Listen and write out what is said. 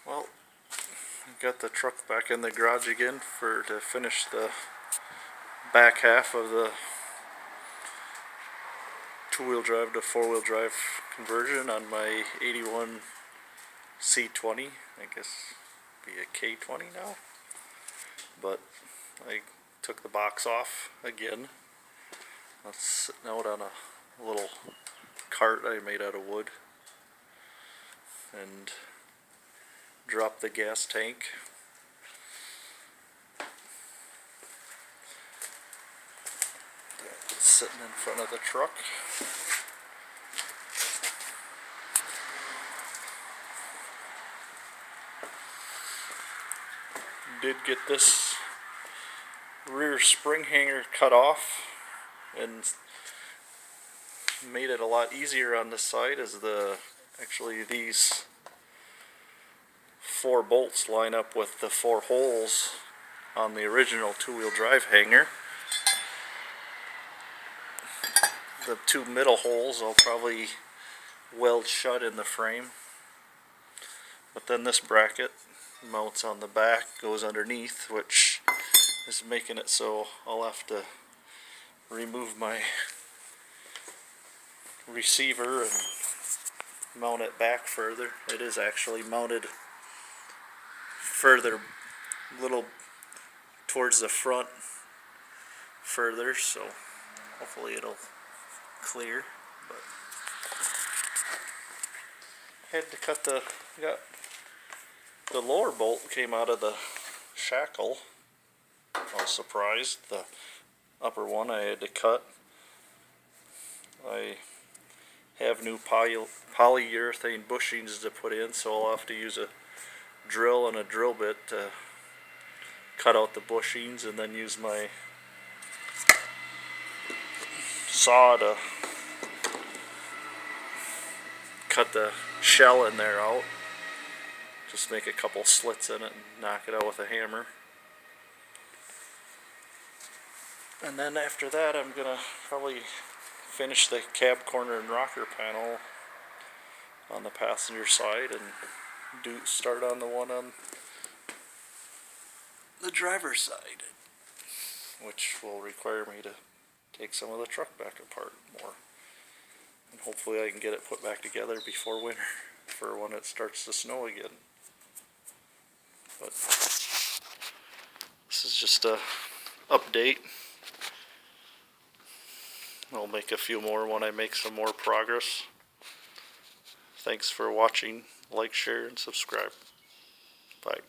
Well, got the truck back in the garage again to finish the back half of the two-wheel drive to four-wheel drive conversion on my 81 C20. I guess be a K20 now. But I took the box off again. I was sitting out on a little cart I made out of wood and dropped the gas tank. Sitting in front of the truck. Did get this rear spring hanger cut off and made it a lot easier on this side as actually these 4 bolts line up with the 4 holes on the original two-wheel drive hanger. The 2 middle holes I'll probably weld shut in the frame, but then this bracket mounts on the back, goes underneath, which is making it so I'll have to remove my receiver and mount it back further. It is actually mounted further, little towards the front further, so hopefully it'll clear. But had to cut the lower bolt came out of the shackle. I was surprised. The upper one I had to cut. I have new polyurethane bushings to put in, so I'll have to use a drill and a drill bit to cut out the bushings, and then use my saw to cut the shell in there out. Just make a couple slits in it and knock it out with a hammer. And then after that I'm gonna probably finish the cab corner and rocker panel on the passenger side and start on the one on the driver's side, which will require me to take some of the truck back apart more. And hopefully I can get it put back together before winter for when it starts to snow again. But this is just a update. I'll make a few more when I make some more progress. Thanks for watching. Like, share, and subscribe. Bye.